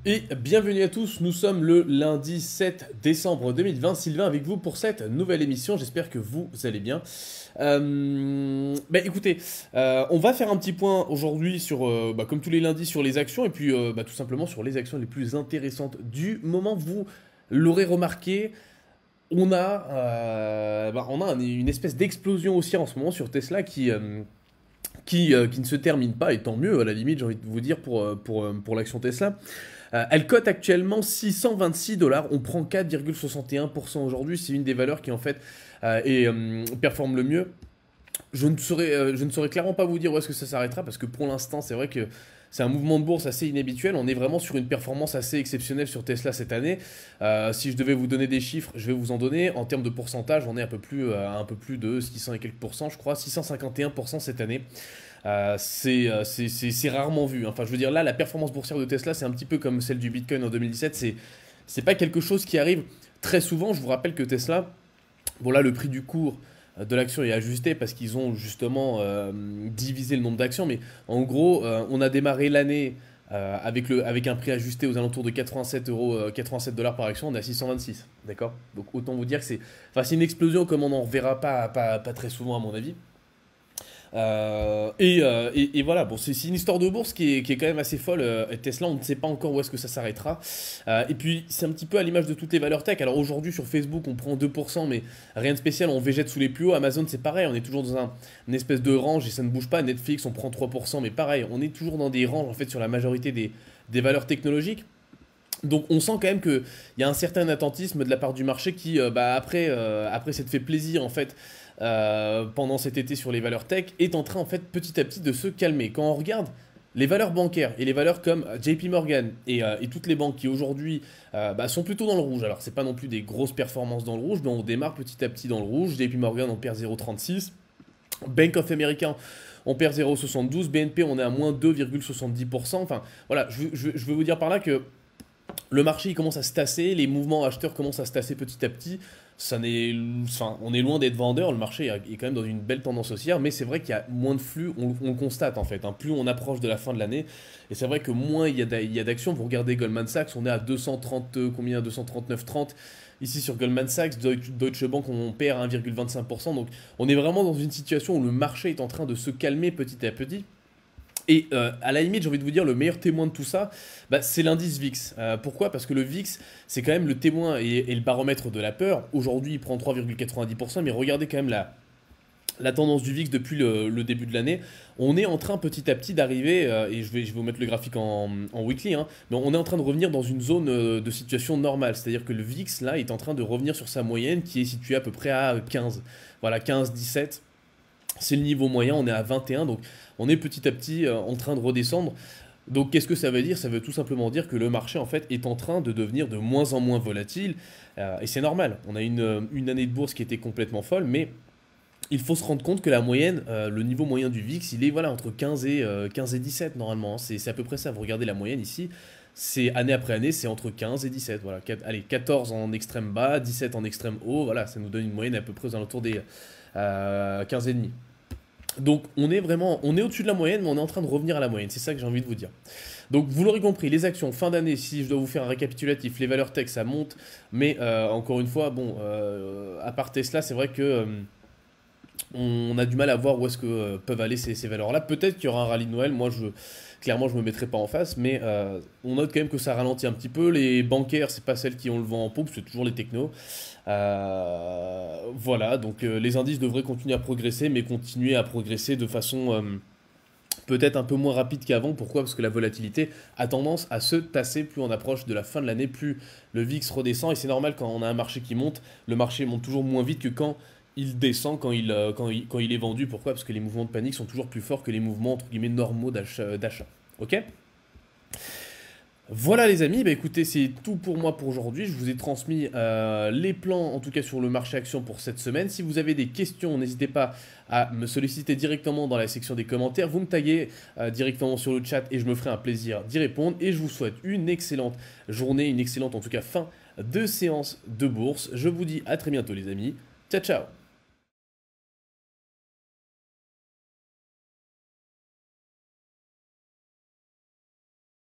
Et bienvenue à tous, nous sommes le lundi 7 décembre 2020, Sylvain avec vous pour cette nouvelle émission, j'espère que vous allez bien. Écoutez, on va faire un petit point aujourd'hui sur, comme tous les lundis, sur les actions et puis tout simplement sur les actions les plus intéressantes du moment. Vous l'aurez remarqué, on a une espèce d'explosion aussi en ce moment sur Tesla qui ne se termine pas, et tant mieux à la limite, j'ai envie de vous dire, pour l'action Tesla. Elle cote actuellement 626 dollars, on prend 4,61% aujourd'hui, c'est une des valeurs qui en fait performe le mieux. Je ne saurais clairement pas vous dire où est-ce que ça s'arrêtera, parce que pour l'instant c'est vrai que c'est un mouvement de bourse assez inhabituel, on est vraiment sur une performance assez exceptionnelle sur Tesla cette année. Si je devais vous donner des chiffres, je vais vous en donner. En termes de pourcentage, on est un peu plus de 600 et quelques pourcents, je crois, 651% cette année. C'est rarement vu. Enfin, je veux dire, là, la performance boursière de Tesla, c'est un petit peu comme celle du Bitcoin en 2017. C'est pas quelque chose qui arrive très souvent. Je vous rappelle que Tesla, bon là, le prix du cours de l'action est ajusté parce qu'ils ont justement divisé le nombre d'actions. Mais en gros, on a démarré l'année avec un prix ajusté aux alentours de 87 euros, 87 dollars par action. On est à 626. D'accord? Donc autant vous dire que c'est une explosion comme on n'en reverra pas très souvent à mon avis. Et voilà, bon, c'est une histoire de bourse qui est quand même assez folle. Tesla, on ne sait pas encore où est-ce que ça s'arrêtera. Et puis, c'est un petit peu à l'image de toutes les valeurs tech. Alors aujourd'hui, sur Facebook, on prend 2%, mais rien de spécial, on végète sous les plus hauts. Amazon, c'est pareil, on est toujours dans une espèce de range et ça ne bouge pas. Netflix, on prend 3%, mais pareil, on est toujours dans des ranges en fait sur la majorité des valeurs technologiques. Donc on sent quand même qu'il y a un certain attentisme de la part du marché qui, après s'être fait plaisir en fait pendant cet été sur les valeurs tech, est en train en fait petit à petit de se calmer. Quand on regarde les valeurs bancaires et les valeurs comme JP Morgan et toutes les banques qui aujourd'hui sont plutôt dans le rouge. Alors c'est pas non plus des grosses performances dans le rouge, mais on démarre petit à petit dans le rouge. JP Morgan on perd 0,36, Bank of America on perd 0,72, BNP on est à moins 2,70%. Enfin voilà, je veux vous dire par là que le marché il commence à se tasser, les mouvements acheteurs commencent à se tasser petit à petit. On est loin d'être vendeur, le marché est quand même dans une belle tendance haussière, mais c'est vrai qu'il y a moins de flux, on le constate en fait, hein. Plus on approche de la fin de l'année, et c'est vrai que moins il y a d'actions. Vous regardez Goldman Sachs, on est à 230, combien, 239,30 ici sur Goldman Sachs. Deutsche Bank on perd 1,25%, donc on est vraiment dans une situation où le marché est en train de se calmer petit à petit. Et à la limite, j'ai envie de vous dire, le meilleur témoin de tout ça, c'est l'indice VIX. Pourquoi? Parce que le VIX, c'est quand même le témoin et le baromètre de la peur. Aujourd'hui, il prend 3,90%, mais regardez quand même la tendance du VIX depuis le début de l'année. On est en train petit à petit d'arriver, et je vais vous mettre le graphique en weekly, hein, mais on est en train de revenir dans une zone de situation normale. C'est-à-dire que le VIX, là, est en train de revenir sur sa moyenne qui est située à peu près à 15. Voilà, 15, 17. C'est le niveau moyen, on est à 21, donc on est petit à petit en train de redescendre. Donc qu'est-ce que ça veut dire? Ça veut tout simplement dire que le marché en fait est en train de devenir de moins en moins volatile, et c'est normal. On a une année de bourse qui était complètement folle, mais il faut se rendre compte que la moyenne, le niveau moyen du VIX, il est voilà, entre 15 et 17 normalement, hein. C'est à peu près ça, vous regardez la moyenne ici, c'est année après année, c'est entre 15 et 17. Voilà. Allez, 14 en extrême bas, 17 en extrême haut, voilà, ça nous donne une moyenne à peu près aux alentours des 15 et demi. Donc on est au-dessus de la moyenne, mais on est en train de revenir à la moyenne, c'est ça que j'ai envie de vous dire. Donc vous l'aurez compris, les actions, fin d'année, si je dois vous faire un récapitulatif, les valeurs tech ça monte, mais encore une fois, bon, à part Tesla, c'est vrai que on a du mal à voir où est-ce que peuvent aller ces valeurs-là. Peut-être qu'il y aura un rallye de Noël, moi clairement je me mettrai pas en face, mais on note quand même que ça ralentit un petit peu. Les bancaires, c'est pas celles qui ont le vent en poupe, c'est toujours les technos. Voilà, donc les indices devraient continuer à progresser, mais continuer à progresser de façon peut-être un peu moins rapide qu'avant. Pourquoi? Parce que la volatilité a tendance à se tasser. Plus on approche de la fin de l'année, plus le VIX redescend. Et c'est normal, quand on a un marché qui monte, le marché monte toujours moins vite que quand il descend, quand il est vendu. Pourquoi? Parce que les mouvements de panique sont toujours plus forts que les mouvements entre guillemets normaux d'achat. Ok? Voilà les amis, écoutez, c'est tout pour moi pour aujourd'hui. Je vous ai transmis les plans, en tout cas sur le marché action pour cette semaine. Si vous avez des questions, n'hésitez pas à me solliciter directement dans la section des commentaires. Vous me taguez directement sur le chat et je me ferai un plaisir d'y répondre. Et je vous souhaite une excellente journée, une excellente en tout cas fin de séance de bourse. Je vous dis à très bientôt les amis. Ciao ciao.